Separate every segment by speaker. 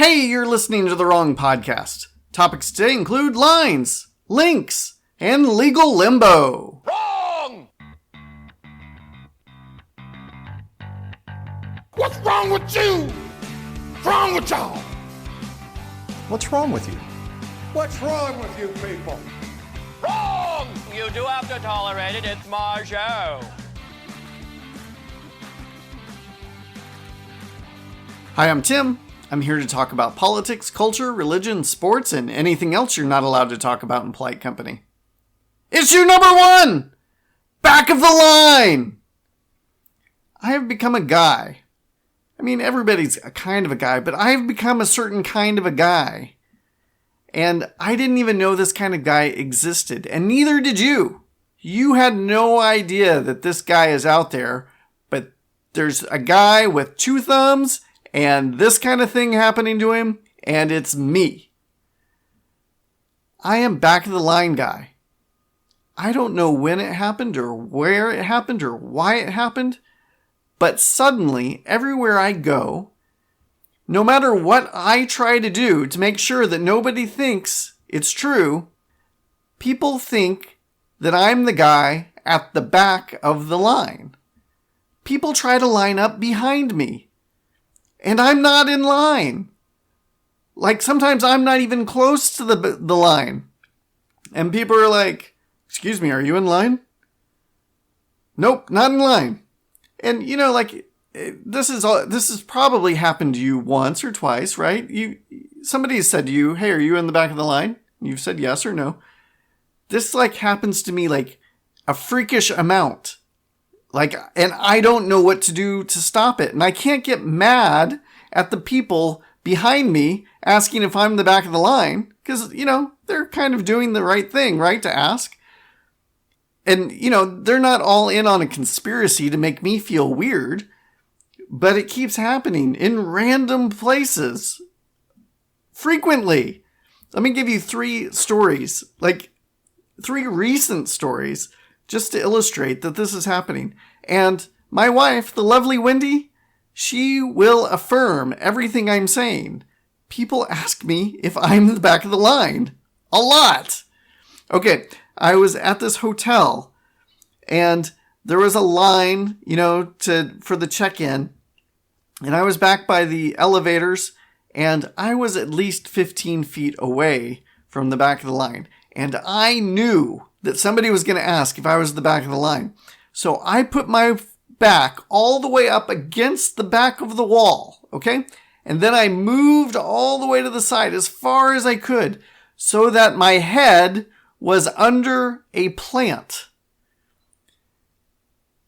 Speaker 1: Hey, you're listening to the wrong podcast. Topics today include lines, links, and legal limbo.
Speaker 2: Wrong! What's wrong with you? What's wrong with y'all?
Speaker 3: What's wrong with you?
Speaker 2: What's wrong with you people? Wrong! You do have to tolerate it. It's my show.
Speaker 1: Hi, I'm Tim. I'm here to talk about politics, culture, religion, sports, and anything else you're not allowed to talk about in polite company. Issue number 1! Back of the line! I have become a guy. I mean, everybody's a kind of a guy, but I've become a certain kind of a guy. And I didn't even know this kind of guy existed, and neither did you. You had no idea that this guy is out there, but there's a guy with 2 thumbs and this kind of thing happening to him, and it's me. I am back of the line guy. I don't know when it happened or where it happened or why it happened, but suddenly, everywhere I go, no matter what I try to do to make sure that nobody thinks it's true, people think that I'm the guy at the back of the line. People try to line up behind me. And I'm not in line. Like, sometimes I'm not even close to the line. And people are like, excuse me, are you in line? Nope, not in line. And, you know, like, this has probably happened to you once or twice, right? Somebody has said to you, hey, are you in the back of the line? You've said yes or no. This, like, happens to me, like, a freakish amount. Like, and I don't know what to do to stop it. And I can't get mad at the people behind me asking if I'm the back of the line. Because, you know, they're kind of doing the right thing, right, to ask. And, you know, they're not all in on a conspiracy to make me feel weird. But it keeps happening in random places. Frequently. Let me give you 3 stories. Like, 3 recent stories. Just to illustrate that this is happening. And my wife, the lovely Wendy, she will affirm everything I'm saying. People ask me if I'm the back of the line. A lot. Okay, I was at this hotel, and there was a line, you know, for the check-in. And I was back by the elevators, and I was at least 15 feet away from the back of the line. And I knew that somebody was going to ask if I was the back of the line. So I put my back all the way up against the back of the wall, okay? And then I moved all the way to the side as far as I could so that my head was under a plant.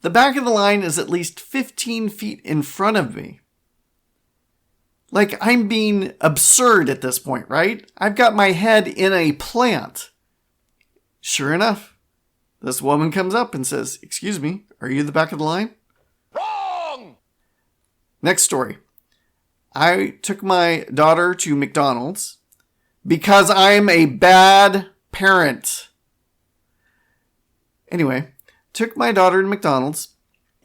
Speaker 1: The back of the line is at least 15 feet in front of me. Like, I'm being absurd at this point, right? I've got my head in a plant. Sure enough, this woman comes up and says, excuse me, are you the back of the line?
Speaker 2: Wrong!
Speaker 1: Next story. I took my daughter to McDonald's because I'm a bad parent. Anyway, took my daughter to McDonald's,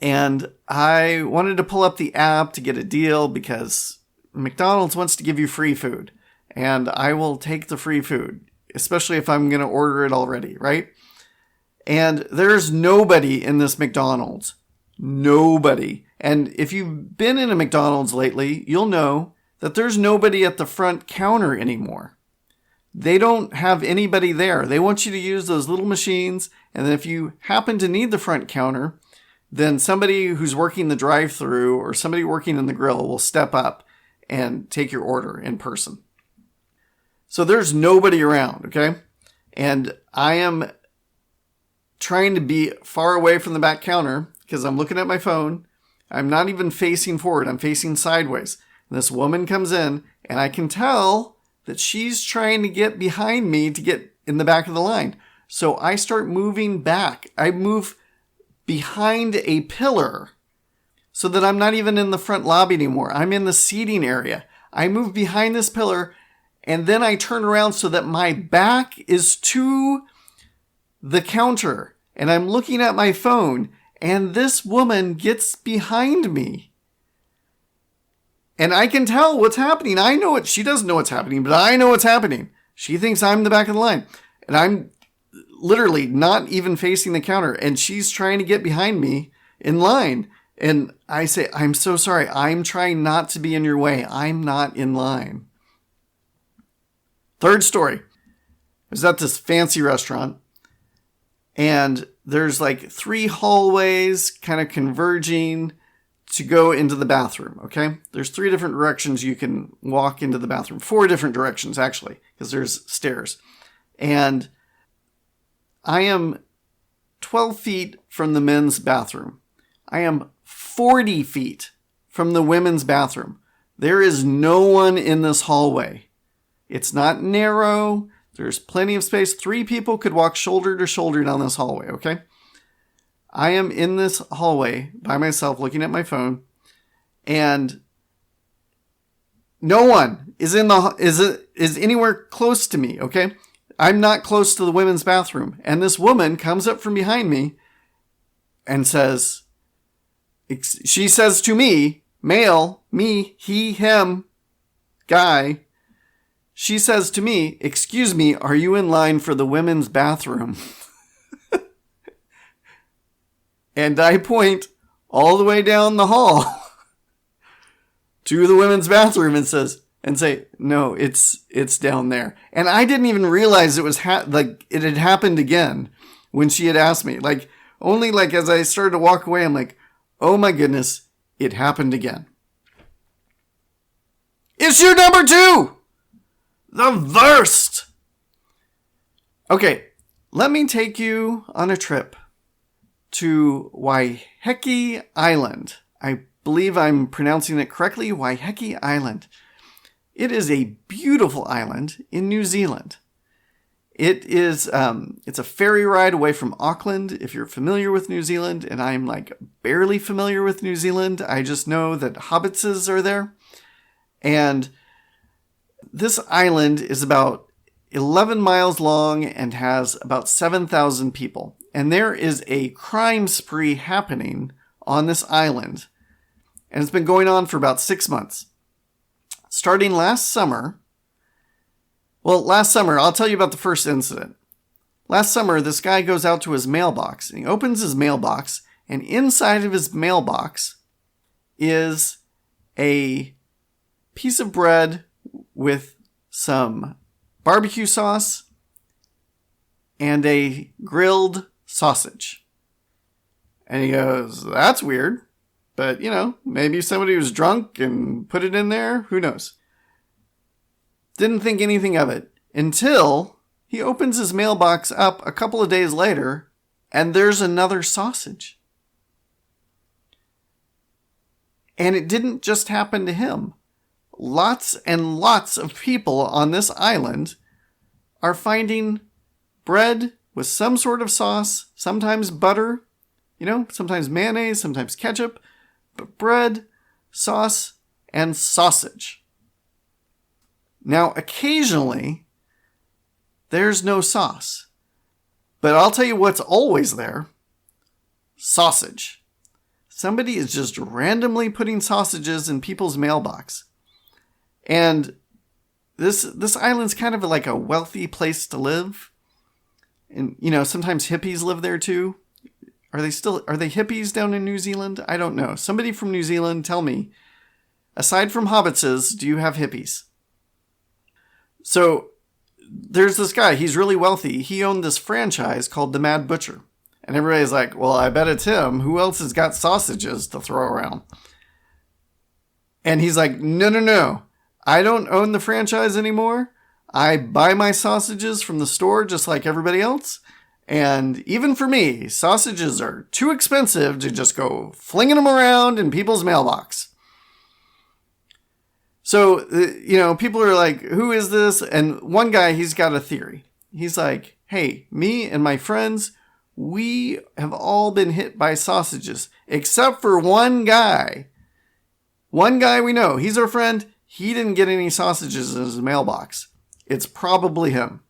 Speaker 1: and I wanted to pull up the app to get a deal because McDonald's wants to give you free food, and I will take the free food. Especially if I'm going to order it already, right? And there's nobody in this McDonald's. Nobody. And if you've been in a McDonald's lately, you'll know that there's nobody at the front counter anymore. They don't have anybody there. They want you to use those little machines. And then if you happen to need the front counter, then somebody who's working the drive-thru or somebody working in the grill will step up and take your order in person. So there's nobody around, okay? And I am trying to be far away from the back counter because I'm looking at my phone. I'm not even facing forward. I'm facing sideways. And this woman comes in, and I can tell that she's trying to get behind me to get in the back of the line. So I start moving back. I move behind a pillar so that I'm not even in the front lobby anymore. I'm in the seating area. I move behind this pillar, and then I turn around so that my back is to the counter. And I'm looking at my phone, and this woman gets behind me. And I can tell what's happening. I know it. She doesn't know what's happening, but I know what's happening. She thinks I'm the back of the line. And I'm literally not even facing the counter. And she's trying to get behind me in line. And I say, I'm so sorry. I'm trying not to be in your way. I'm not in line. Third story. I was at this fancy restaurant. And there's like 3 hallways kind of converging to go into the bathroom, okay? There's 3 different directions you can walk into the bathroom. 4 different directions, actually, because there's stairs. And I am 12 feet from the men's bathroom. I am 40 feet from the women's bathroom. There is no one in this hallway. It's not narrow. There's plenty of space. 3 people could walk shoulder to shoulder down this hallway, okay? I am in this hallway by myself looking at my phone, and no one is anywhere close to me, okay? I'm not close to the women's bathroom. And this woman comes up from behind me and says, she says to me, male, me, he, him, guy, she says to me, excuse me, are you in line for the women's bathroom? And I point all the way down the hall to the women's bathroom and say, no, it's down there. And I didn't even realize it was it had happened again when she had asked me. Like, only like as I started to walk away, I'm like, oh my goodness, it happened again. Issue number 2, the worst. Okay, let me take you on a trip to Waiheke Island. I believe I'm pronouncing it correctly, Waiheke Island. It is a beautiful island in New Zealand. It is, it's a ferry ride away from Auckland, if you're familiar with New Zealand, and I'm like barely familiar with New Zealand. I just know that hobbitses are there. And this island is about 11 miles long and has about 7,000 people. And there is a crime spree happening on this island. And it's been going on for about 6 months. Starting last summer, I'll tell you about the first incident. Last summer, this guy goes out to his mailbox, and he opens his mailbox, and inside of his mailbox is a piece of bread with some barbecue sauce and a grilled sausage. And he goes, that's weird. But, maybe somebody was drunk and put it in there. Who knows? Didn't think anything of it until he opens his mailbox up a couple of days later and there's another sausage. And it didn't just happen to him. Lots and lots of people on this island are finding bread with some sort of sauce, sometimes butter, sometimes mayonnaise, sometimes ketchup, but bread, sauce, and sausage. Now, occasionally, there's no sauce. But I'll tell you what's always there. Sausage. Somebody is just randomly putting sausages in people's mailbox. And this island's kind of like a wealthy place to live. And, sometimes hippies live there too. Are they hippies down in New Zealand? I don't know. Somebody from New Zealand, tell me. Aside from hobbitses, do you have hippies? So, there's this guy. He's really wealthy. He owned this franchise called The Mad Butcher. And everybody's like, well, I bet it's him. Who else has got sausages to throw around? And he's like, no. I don't own the franchise anymore. I buy my sausages from the store just like everybody else. And even for me, sausages are too expensive to just go flinging them around in people's mailbox. So, people are like, who is this? And one guy, he's got a theory. He's like, hey, me and my friends, we have all been hit by sausages, except for one guy. One guy we know, he's our friend. He didn't get any sausages in his mailbox. It's probably him.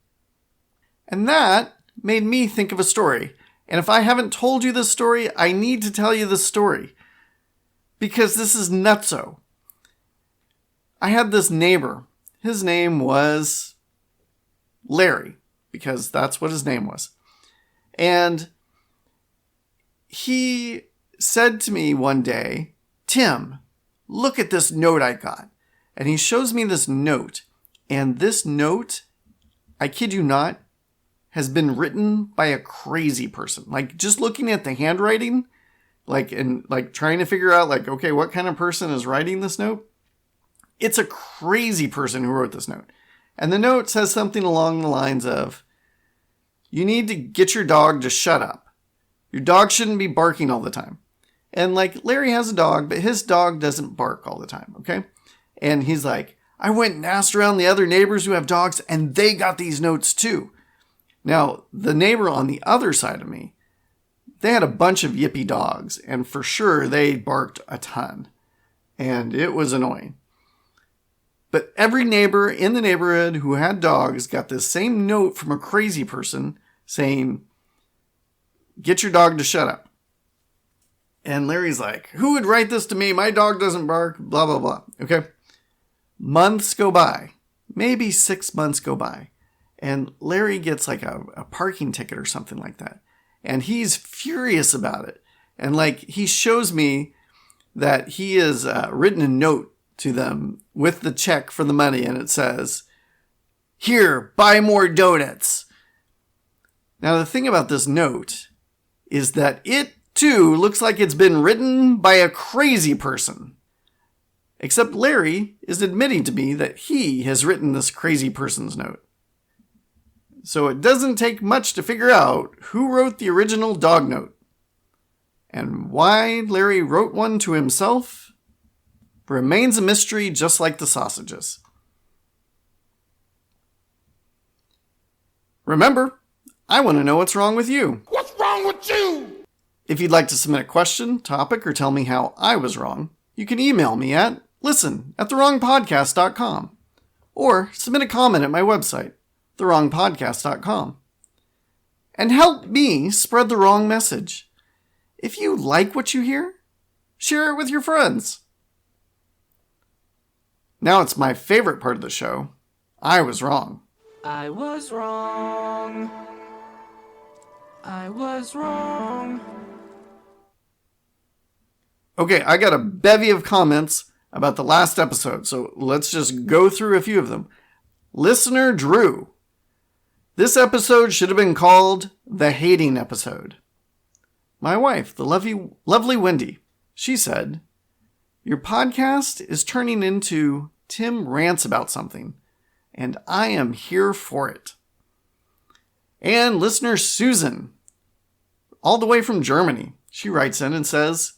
Speaker 1: And that made me think of a story. And if I haven't told you this story, I need to tell you this story. Because this is nutso. I had this neighbor. His name was Larry, because that's what his name was. And he said to me one day, Tim, look at this note I got. And he shows me this note. And this note, I kid you not, has been written by a crazy person. Like, just looking at the handwriting, and trying to figure out, okay, what kind of person is writing this note? It's a crazy person who wrote this note. And the note says something along the lines of, you need to get your dog to shut up. Your dog shouldn't be barking all the time. And Larry has a dog, but his dog doesn't bark all the time, okay? And he's like, I went and asked around the other neighbors who have dogs, and they got these notes too. Now, the neighbor on the other side of me, they had a bunch of yippy dogs, and for sure they barked a ton. And it was annoying. But every neighbor in the neighborhood who had dogs got this same note from a crazy person saying, get your dog to shut up. And Larry's like, who would write this to me? My dog doesn't bark, blah, blah, blah. Okay. Months go by. Maybe 6 months go by. And Larry gets a parking ticket or something like that. And he's furious about it. And he shows me that he has written a note to them with the check for the money. And it says, here, buy more donuts. Now, the thing about this note is that it too looks like it's been written by a crazy person. Except Larry is admitting to me that he has written this crazy person's note. So it doesn't take much to figure out who wrote the original dog note. And why Larry wrote one to himself remains a mystery, just like the sausages. Remember, I want to know what's wrong with you.
Speaker 2: What's wrong with you?
Speaker 1: If you'd like to submit a question, topic, or tell me how I was wrong, you can email me at listen@thewrongpodcast.com or submit a comment at my website, thewrongpodcast.com. And help me spread the wrong message. If you like what you hear, share it with your friends. Now it's my favorite part of the show. I was wrong.
Speaker 4: I was wrong. I was wrong.
Speaker 1: Okay, I got a bevy of comments about the last episode, so let's just go through a few of them. Listener Drew. This episode should have been called the hating episode. My wife, the lovely Wendy, she said, your podcast is turning into Tim rants about something, and I am here for it. And listener Susan, all the way from Germany, she writes in and says,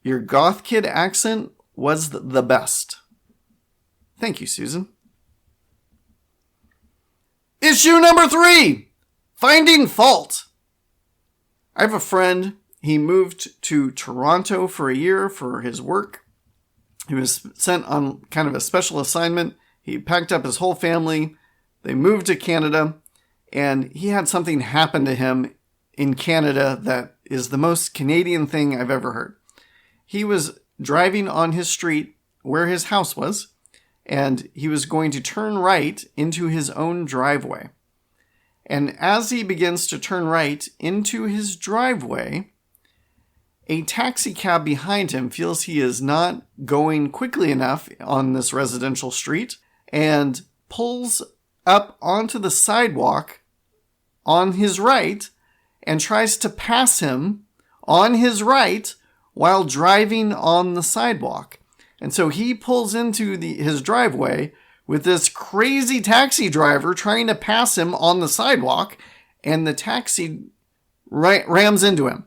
Speaker 1: your goth kid accent was the best. Thank you, Susan. Issue number 3, Finding Fault. I have a friend. He moved to Toronto for a year for his work. He was sent on kind of a special assignment. He packed up his whole family. They moved to Canada, and he had something happen to him in Canada that is the most Canadian thing I've ever heard. He was driving on his street where his house was, and he was going to turn right into his own driveway. And as he begins to turn right into his driveway, a taxi cab behind him feels he is not going quickly enough on this residential street and pulls up onto the sidewalk on his right and tries to pass him on his right while driving on the sidewalk. And so he pulls into his driveway with this crazy taxi driver trying to pass him on the sidewalk, and the taxi rams into him.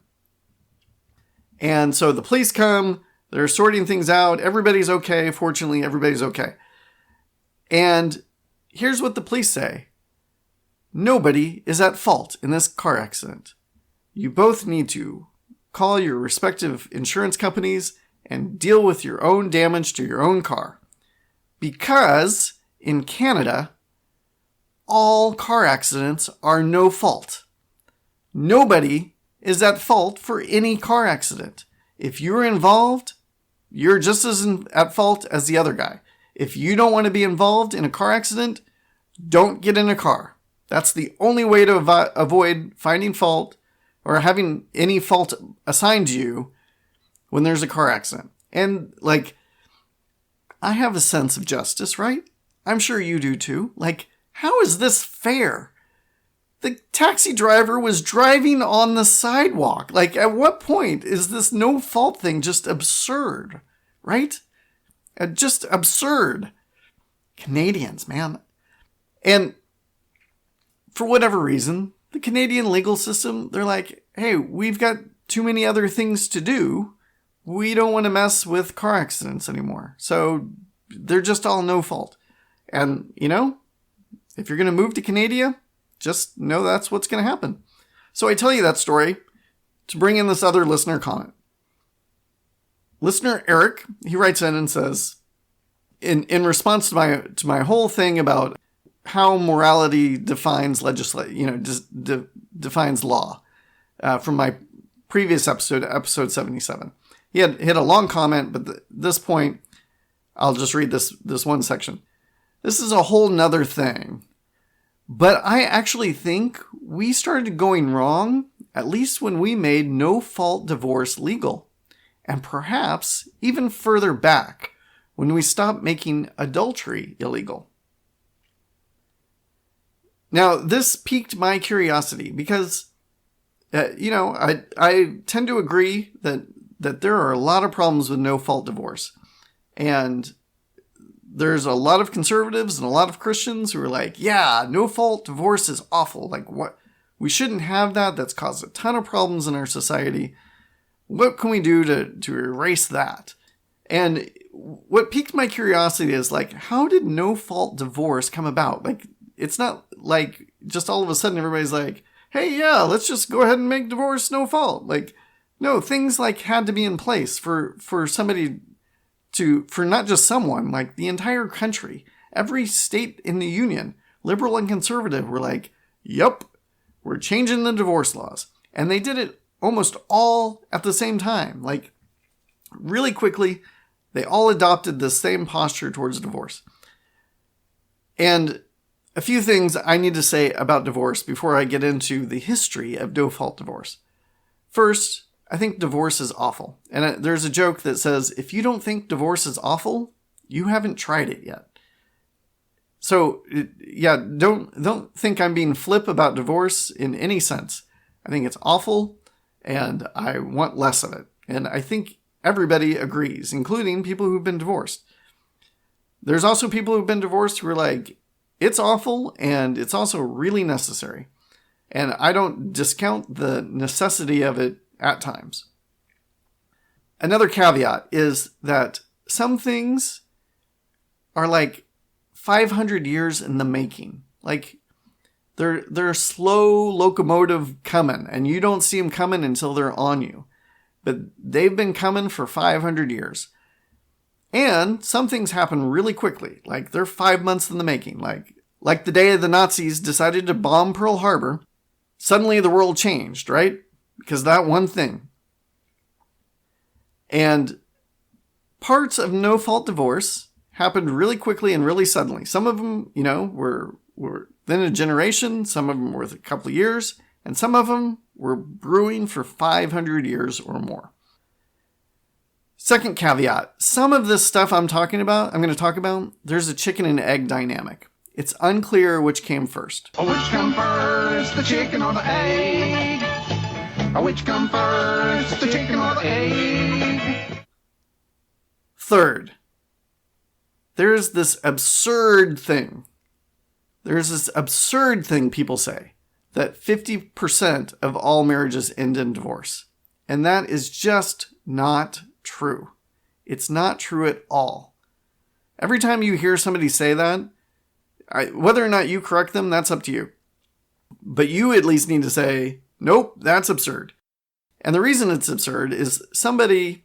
Speaker 1: And so the police come, they're sorting things out, everybody's okay, fortunately everybody's okay. And here's what the police say. Nobody is at fault in this car accident. You both need to call your respective insurance companies and deal with your own damage to your own car. Because in Canada, all car accidents are no fault. Nobody is at fault for any car accident. If you're involved, you're just as at fault as the other guy. If you don't want to be involved in a car accident, don't get in a car. That's the only way to avoid finding fault or having any fault assigned to you when there's a car accident. And like, I have a sense of justice, right? I'm sure you do too. Like, how is this fair? The taxi driver was driving on the sidewalk. Like, at what point is this no fault thing just absurd, right? Just absurd. Canadians, man. And for whatever reason, the Canadian legal system, they're like, hey, we've got too many other things to do. We don't want to mess with car accidents anymore. So they're just all no fault. And, you know, if you're going to move to Canada, just know that's what's going to happen. So I tell you that story to bring in this other listener comment. Listener Eric, he writes in and says, in response to my whole thing about how morality defines defines law, from my previous episode 77. He had a long comment, but at this point, I'll just read this one section. This is a whole nother thing. But I actually think we started going wrong, at least when we made no-fault divorce legal. And perhaps even further back, when we stopped making adultery illegal. Now, this piqued my curiosity because, I tend to agree that there are a lot of problems with no-fault divorce. And there's a lot of conservatives and a lot of Christians who are like, yeah, no-fault divorce is awful. Like, what? We shouldn't have that. That's caused a ton of problems in our society. What can we do to erase that? And what piqued my curiosity is, like, how did no-fault divorce come about? Like, it's not like just all of a sudden everybody's like, hey, yeah, let's just go ahead and make divorce no fault. Like, no, things like had to be in place for somebody for not just someone, like the entire country, every state in the union, liberal and conservative, were like, yep, we're changing the divorce laws. And they did it almost all at the same time. Like, really quickly, they all adopted the same posture towards divorce. And a few things I need to say about divorce before I get into the history of no-fault divorce. First, I think divorce is awful. And there's a joke that says, if you don't think divorce is awful, you haven't tried it yet. So, yeah, don't think I'm being flip about divorce in any sense. I think it's awful, and I want less of it. And I think everybody agrees, including people who've been divorced. There's also people who've been divorced who are like, it's awful, and it's also really necessary. And I don't discount the necessity of it at times. Another caveat is that some things are like 500 years in the making. Like, they're slow locomotive coming, and you don't see them coming until they're on you. But they've been coming for 500 years. And some things happen really quickly. Like, they're 5 months in the making. Like the day the Nazis decided to bomb Pearl Harbor, suddenly the world changed, right? Because that one thing. And parts of no-fault divorce happened really quickly and really suddenly. Some of them, were within a generation. Some of them were a couple of years. And some of them were brewing for 500 years or more. Second caveat. Some of this stuff I'm going to talk about, there's a chicken and egg dynamic. It's unclear which came first.
Speaker 5: Which come first, the chicken or the egg? Which come first, the chicken or the egg?
Speaker 1: Third, there's this absurd thing. People say, that 50% of all marriages end in divorce. And that is just not true. It's not true at all. Every time you hear somebody say that, whether or not you correct them, that's up to you. But you at least need to say, nope, that's absurd. And the reason it's absurd is somebody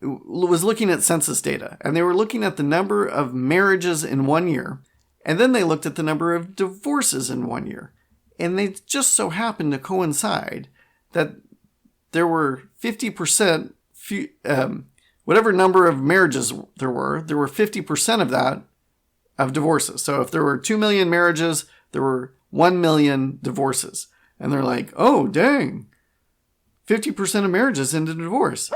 Speaker 1: was looking at census data, and they were looking at the number of marriages in 1 year, and then they looked at the number of divorces in 1 year. And they just so happened to coincide that there were 50% whatever number of marriages there were 50% of that of divorces. So if there were 2 million marriages, there were 1 million divorces. And they're like, oh, dang, 50% of marriages end in divorce.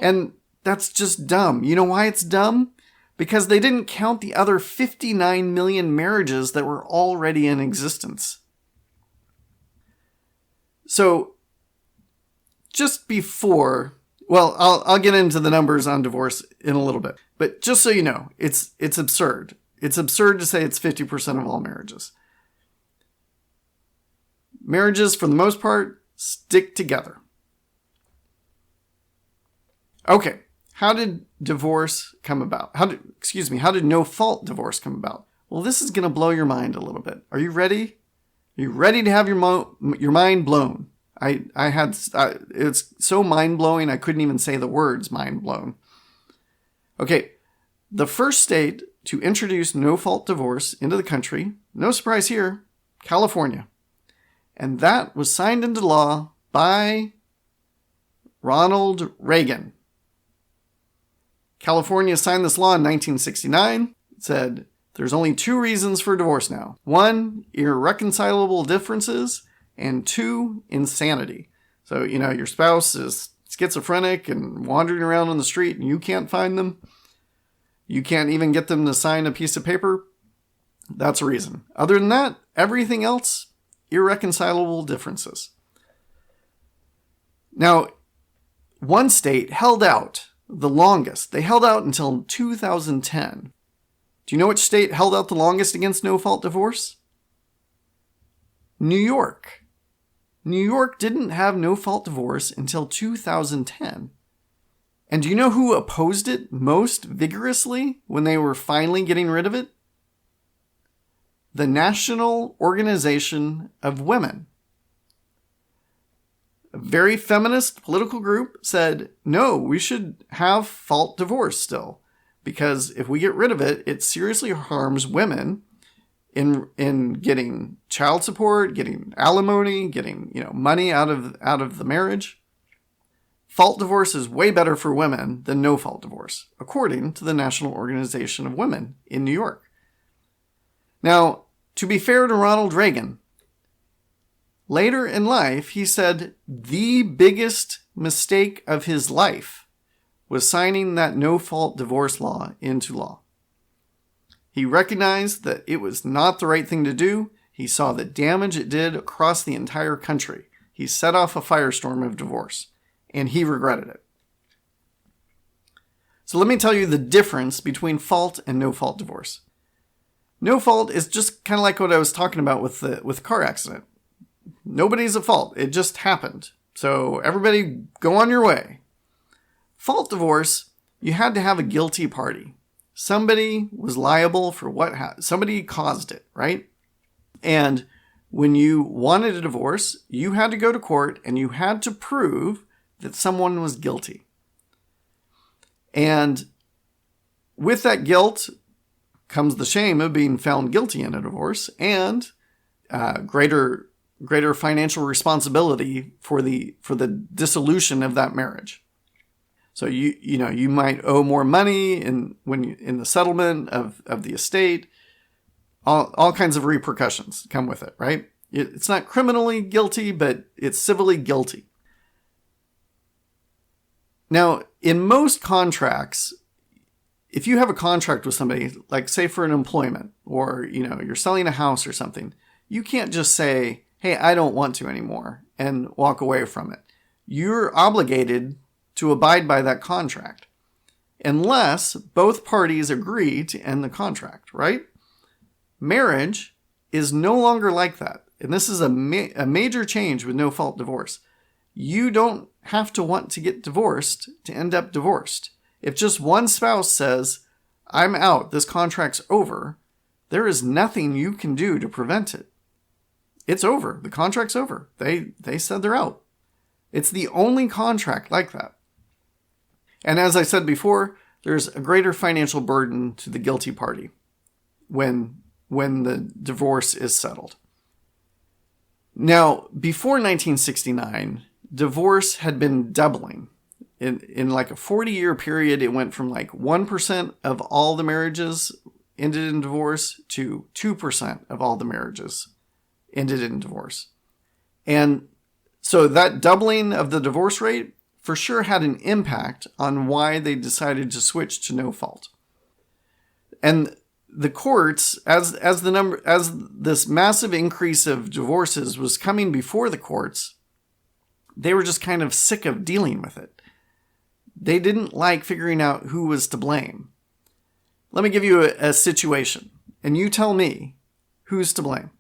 Speaker 1: And that's just dumb. You know why it's dumb? Because they didn't count the other 59 million marriages that were already in existence. So just before, well, I'll get into the numbers on divorce in a little bit. But just so you know, it's absurd. It's absurd to say it's 50% of all marriages. Marriages, for the most part, stick together. Okay, how did divorce come about? How did no-fault divorce come about? Well, this is going to blow your mind a little bit. Are you ready? Are you ready to have your mind blown? It's so mind-blowing, I couldn't even say the words mind blown. Okay, the first state to introduce no-fault divorce into the country, no surprise here, California. And that was signed into law by Ronald Reagan. California signed this law in 1969. It said, there's only 2 reasons for divorce now. 1, irreconcilable differences, and 2, insanity. So, your spouse is schizophrenic and wandering around on the street and you can't find them. You can't even get them to sign a piece of paper. That's a reason. Other than that, everything else, irreconcilable differences. Now, one state held out the longest. They held out until 2010. Do you know which state held out the longest against no-fault divorce? New York. New York didn't have no-fault divorce until 2010. And do you know who opposed it most vigorously when they were finally getting rid of it? The National Organization of Women. A very feminist political group said, no, we should have fault divorce still. Because if we get rid of it, it seriously harms women in getting child support, getting alimony, getting money out of the marriage. Fault divorce is way better for women than no fault divorce, according to the National Organization of Women in New York. Now, to be fair to Ronald Reagan, later in life, he said the biggest mistake of his life was signing that no-fault divorce law into law. He recognized that it was not the right thing to do. He saw the damage it did across the entire country. He set off a firestorm of divorce, and he regretted it. So let me tell you the difference between fault and no-fault divorce. No-fault is just kind of like what I was talking about with the car accident. Nobody's at fault. It just happened. So everybody go on your way. Fault divorce, you had to have a guilty party. Somebody was liable for what happened. Somebody caused it, right? And when you wanted a divorce, you had to go to court and you had to prove that someone was guilty. And with that guilt comes the shame of being found guilty in a divorce and greater financial responsibility for the dissolution of that marriage. So you might owe more money in the settlement of the estate. All kinds of repercussions come with it, right? It's not criminally guilty, but it's civilly guilty. Now, in most contracts, if you have a contract with somebody, like say for an employment, or you're selling a house or something, you can't just say, hey, I don't want to anymore, and walk away from it. You're obligated to abide by that contract, unless both parties agree to end the contract, right? Marriage is no longer like that. And this is a major change with no-fault divorce. You don't have to want to get divorced to end up divorced. If just one spouse says, I'm out, this contract's over, there is nothing you can do to prevent it. It's over. The contract's over. They said they're out. It's the only contract like that. And as I said before, there's a greater financial burden to the guilty party when the divorce is settled. Now, before 1969, divorce had been doubling. in like a 40-year period, it went from like 1% of all the marriages ended in divorce to 2% of all the marriages ended in divorce. And so that doubling of the divorce rate for sure had an impact on why they decided to switch to no fault. And the courts, as this massive increase of divorces was coming before the courts, they were just kind of sick of dealing with it. They didn't like figuring out who was to blame. Let me give you a situation, and you tell me who's to blame.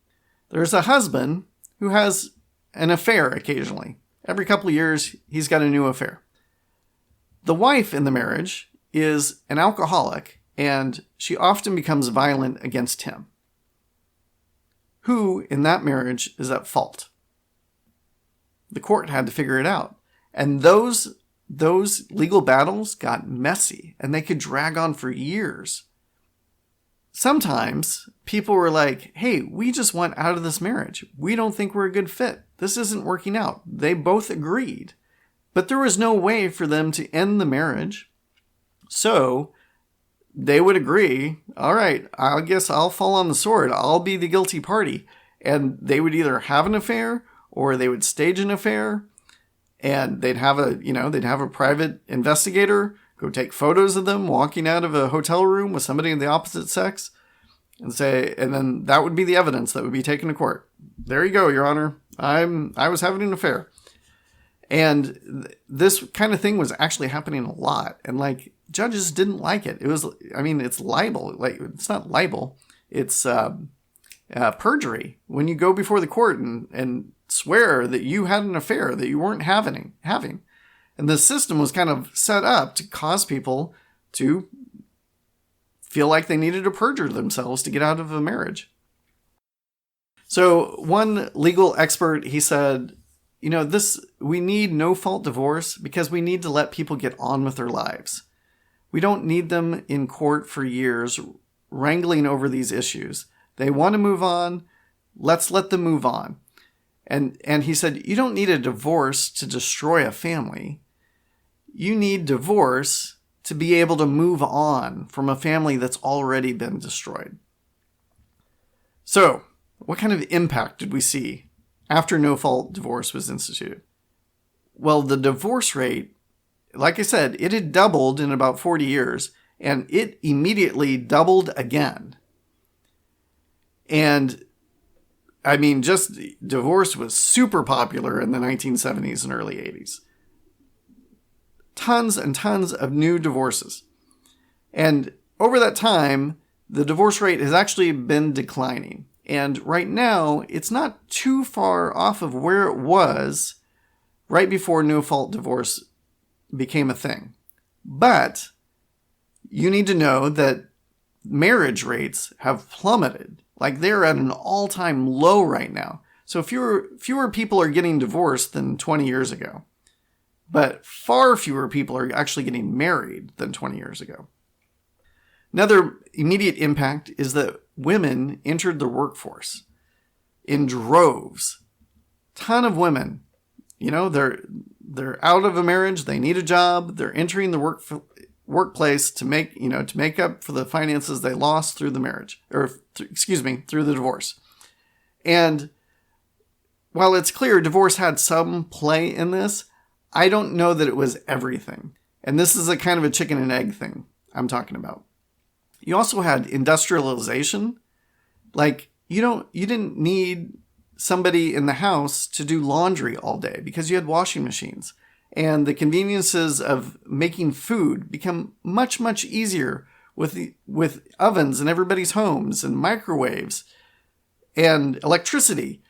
Speaker 1: There's a husband who has an affair occasionally. Every couple of years, he's got a new affair. The wife in the marriage is an alcoholic, and she often becomes violent against him. Who in that marriage is at fault? The court had to figure it out. And those legal battles got messy, and they could drag on for years. Sometimes people were like, hey, we just want out of this marriage. We don't think we're a good fit. This isn't working out. They both agreed. But there was no way for them to end the marriage. So they would agree, all right, I guess I'll fall on the sword. I'll be the guilty party. And they would either have an affair or they would stage an affair. And they'd have a private investigator go take photos of them walking out of a hotel room with somebody of the opposite sex and then that would be the evidence that would be taken to court. There you go, Your Honor. I was having an affair. And this kind of thing was actually happening a lot. And like judges didn't like it. It's libel. Like it's not libel. It's perjury. When you go before the court and swear that you had an affair that you weren't having. And the system was kind of set up to cause people to feel like they needed to perjure themselves to get out of a marriage. So one legal expert, he said, we need no fault divorce because we need to let people get on with their lives. We don't need them in court for years wrangling over these issues. They want to move on. Let's let them move on. And he said, you don't need a divorce to destroy a family. You need divorce to be able to move on from a family that's already been destroyed. So, what kind of impact did we see after no-fault divorce was instituted? Well, the divorce rate, like I said, it had doubled in about 40 years, and it immediately doubled again. And just divorce was super popular in the 1970s and early 80s. Tons and tons of new divorces. And over that time, the divorce rate has actually been declining. And right now, it's not too far off of where it was right before no-fault divorce became a thing. But you need to know that marriage rates have plummeted. Like they're at an all-time low right now. So fewer people are getting divorced than 20 years ago. But far fewer people are actually getting married than 20 years ago. Another immediate impact is that women entered the workforce in droves. Ton of women, they're out of a marriage, they need a job, they're entering the workplace to make up for the finances they lost through the marriage, through the divorce. And while it's clear divorce had some play in this, I don't know that it was everything. And this is a kind of a chicken and egg thing I'm talking about. You also had industrialization. Like you didn't need somebody in the house to do laundry all day because you had washing machines. And the conveniences of making food become much, much easier with ovens in everybody's homes and microwaves and electricity.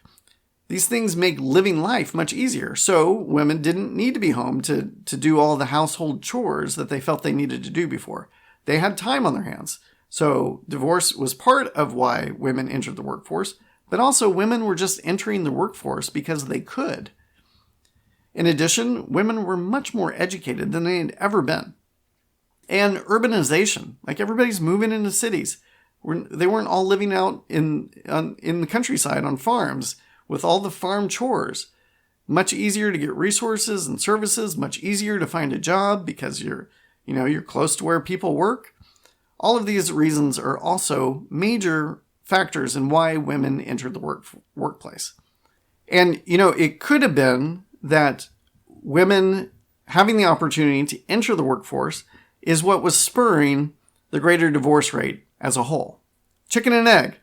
Speaker 1: These things make living life much easier. So women didn't need to be home to do all the household chores that they felt they needed to do before. They had time on their hands. So divorce was part of why women entered the workforce, but also women were just entering the workforce because they could. In addition, women were much more educated than they had ever been. And urbanization, like everybody's moving into cities. They weren't all living out in the countryside on farms with all the farm chores. much easier to get resources and services, much easier to find a job because you're close to where people work. All of these reasons are also major factors in why women entered the workplace. And, it could have been that women having the opportunity to enter the workforce is what was spurring the greater divorce rate as a whole. Chicken and egg.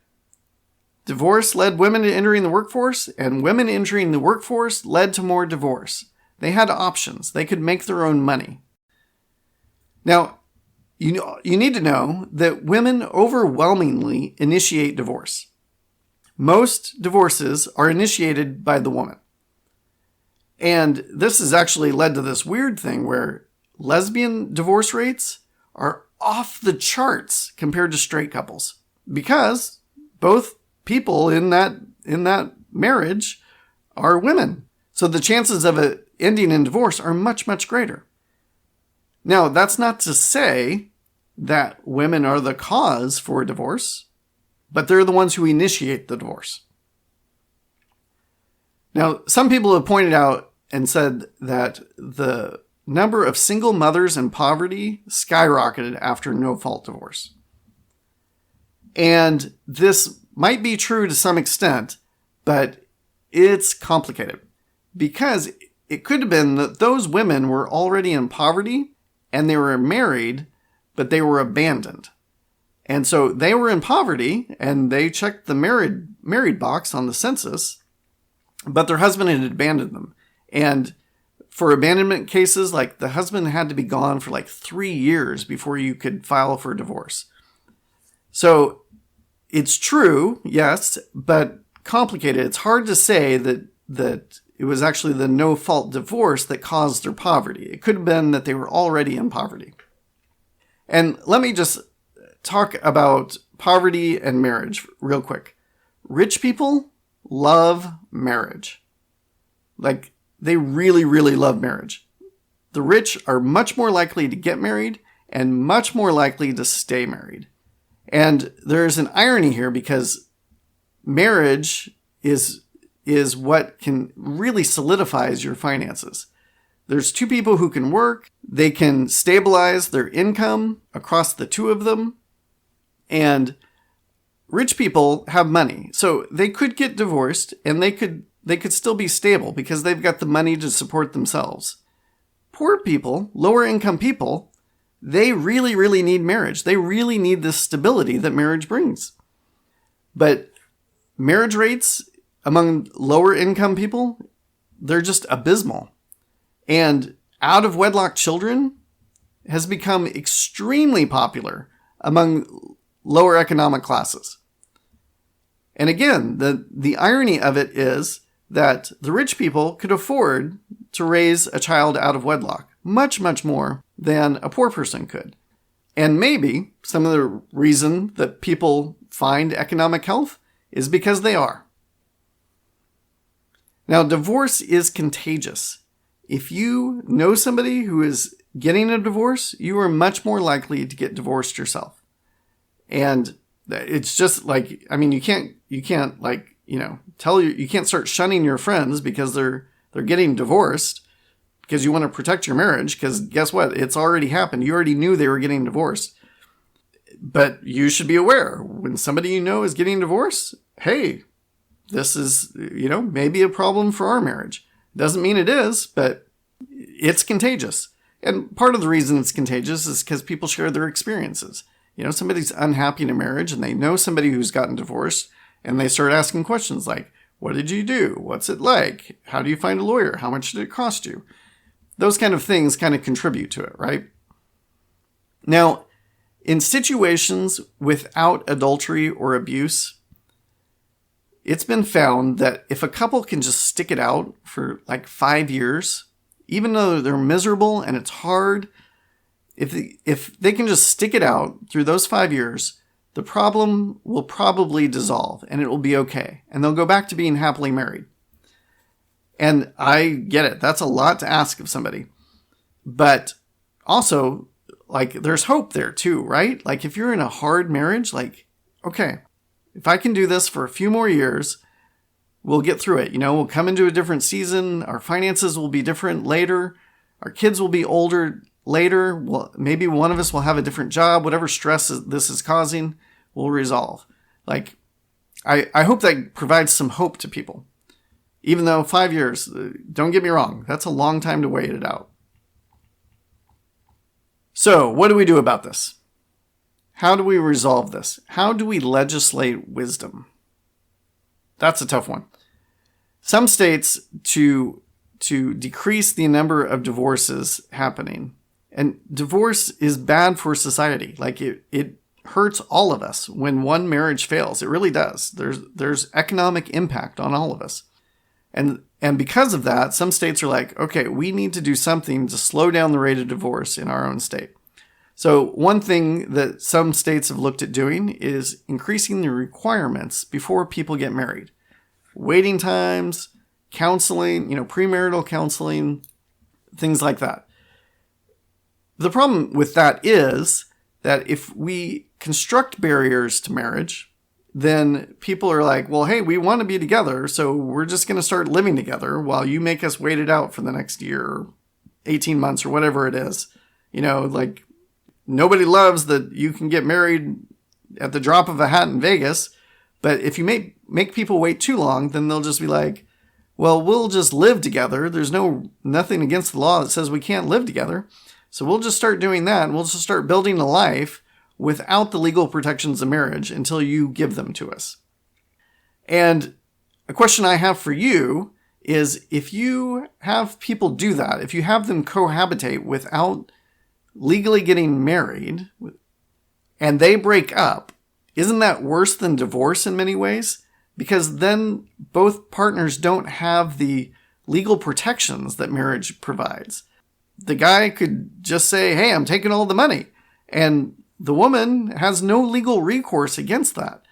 Speaker 1: Divorce led women to entering the workforce, and women entering the workforce led to more divorce. They had options. They could make their own money. Now, you need to know that women overwhelmingly initiate divorce. Most divorces are initiated by the woman. And this has actually led to this weird thing where lesbian divorce rates are off the charts compared to straight couples because both people in that marriage are women. So the chances of it ending in divorce are much, much greater. Now, that's not to say that women are the cause for divorce, but they're the ones who initiate the divorce. Now, some people have pointed out and said that the number of single mothers in poverty skyrocketed after no-fault divorce. And this might be true to some extent, but it's complicated because it could have been that those women were already in poverty and they were married, but they were abandoned. And so they were in poverty and they checked the married box on the census, but their husband had abandoned them. And for abandonment cases, like the husband had to be gone for like 3 years before you could file for divorce. So it's true, yes, but complicated. It's hard to say that it was actually the no-fault divorce that caused their poverty. It could have been that they were already in poverty. And let me just talk about poverty and marriage real quick. Rich people love marriage. Like, they really, really love marriage. The rich are much more likely to get married and much more likely to stay married. And there's an irony here because marriage is what can really solidifies your finances. There's two people who can work. They can stabilize their income across the two of them. And rich people have money. So they could get divorced and they could still be stable because they've got the money to support themselves. Poor people, lower income people, they really, really need marriage. They really need the stability that marriage brings. But marriage rates among lower income people, they're just abysmal. And out of wedlock children has become extremely popular among lower economic classes. And again, the irony of it is that the rich people could afford to raise a child out of wedlock much, much more than a poor person could. And maybe some of the reason that people find economic health is because they are. Now, divorce is contagious. If you know somebody who is getting a divorce, you are much more likely to get divorced yourself. And it's just like, I mean, you can't like, you can't start shunning your friends because they're getting divorced because you want to protect your marriage, because guess what? It's already happened. You already knew they were getting divorced. But you should be aware when somebody you know is getting divorced, hey, this is, maybe a problem for our marriage. Doesn't mean it is, but it's contagious. And part of the reason it's contagious is because people share their experiences. Somebody's unhappy in a marriage and they know somebody who's gotten divorced and they start asking questions like, what did you do? What's it like? How do you find a lawyer? How much did it cost you? Those kind of things kind of contribute to it, right? Now, in situations without adultery or abuse, it's been found that if a couple can just stick it out for like 5 years, even though they're miserable and it's hard, if they can just stick it out through those 5 years, the problem will probably dissolve and it will be okay. And they'll go back to being happily married. And I get it. That's a lot to ask of somebody. But also, like, there's hope there too, right? Like, if you're in a hard marriage, like, okay, if I can do this for a few more years, we'll get through it. We'll come into a different season. Our finances will be different later. Our kids will be older later. Well, maybe one of us will have a different job. Whatever stress this is causing, we'll resolve. Like, I hope that provides some hope to people. Even though 5 years, don't get me wrong, that's a long time to wait it out. So, what do we do about this? How do we resolve this? How do we legislate wisdom? That's a tough one. Some states to decrease the number of divorces happening. And divorce is bad for society. Like it hurts all of us when one marriage fails. It really does. There's economic impact on all of us. And because of that, some states are like, okay, we need to do something to slow down the rate of divorce in our own state. So one thing that some states have looked at doing is increasing the requirements before people get married. Waiting times, counseling, premarital counseling, things like that. The problem with that is that if we construct barriers to marriage, then people are like, well, hey, we want to be together, so we're just going to start living together while you make us wait it out for the next year or 18 months or whatever it is. Like nobody loves that you can get married at the drop of a hat in Vegas, but if you make people wait too long, then they'll just be like, well, we'll just live together. There's nothing against the law that says we can't live together. So we'll just start doing that, and we'll just start building a life without the legal protections of marriage until you give them to us. And a question I have for you is, if you have people do that, if you have them cohabitate without legally getting married, and they break up, isn't that worse than divorce in many ways? Because then both partners don't have the legal protections that marriage provides. The guy could just say, hey, I'm taking all the money. And the woman has no legal recourse against that.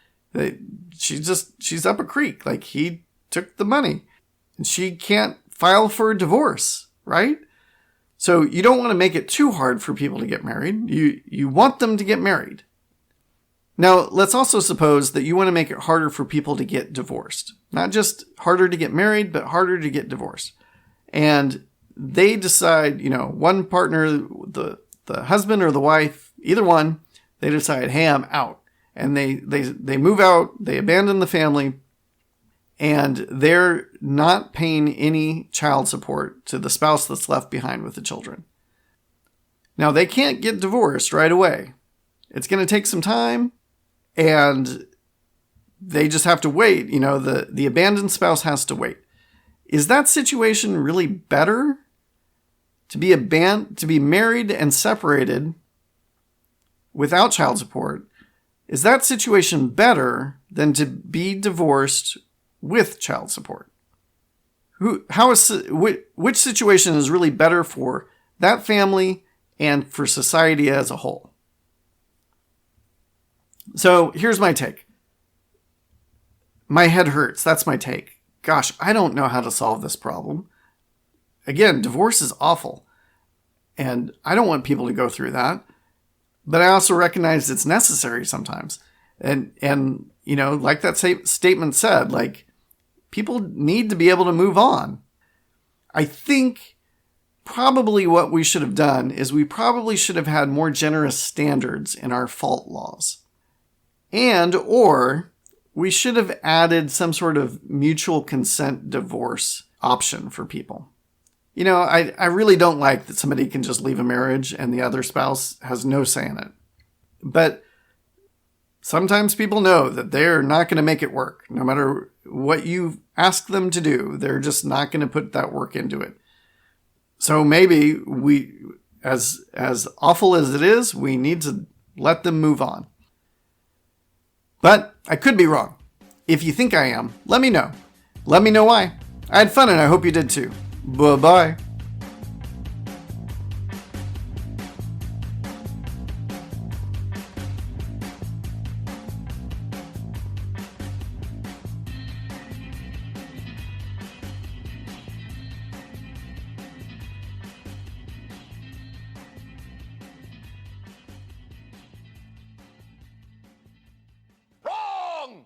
Speaker 1: She's up a creek. Like, he took the money. And she can't file for a divorce, right? So you don't want to make it too hard for people to get married. You want them to get married. Now, let's also suppose that you want to make it harder for people to get divorced. Not just harder to get married, but harder to get divorced. And they decide, one partner, the husband or the wife, either one, they decide, hey, I'm out. And they move out, they abandon the family, and they're not paying any child support to the spouse that's left behind with the children. Now, they can't get divorced right away. It's going to take some time, and they just have to wait. The abandoned spouse has to wait. Is that situation really better? To be married and separated without child support, is that situation better than to be divorced with child support? Which situation is really better for that family and for society as a whole? So here's my take. My head hurts. That's my take. Gosh, I don't know how to solve this problem. Again, divorce is awful. And I don't want people to go through that. But I also recognize it's necessary sometimes. And like that statement said, like, people need to be able to move on. I think probably what we should have done is we probably should have had more generous standards in our fault laws. Or we should have added some sort of mutual consent divorce option for people. I really don't like that somebody can just leave a marriage and the other spouse has no say in it. But sometimes people know that they're not going to make it work. No matter what you ask them to do, they're just not going to put that work into it. So maybe we, as awful as it is, we need to let them move on. But I could be wrong. If you think I am, let me know. Let me know why. I had fun and I hope you did too. Bye-bye.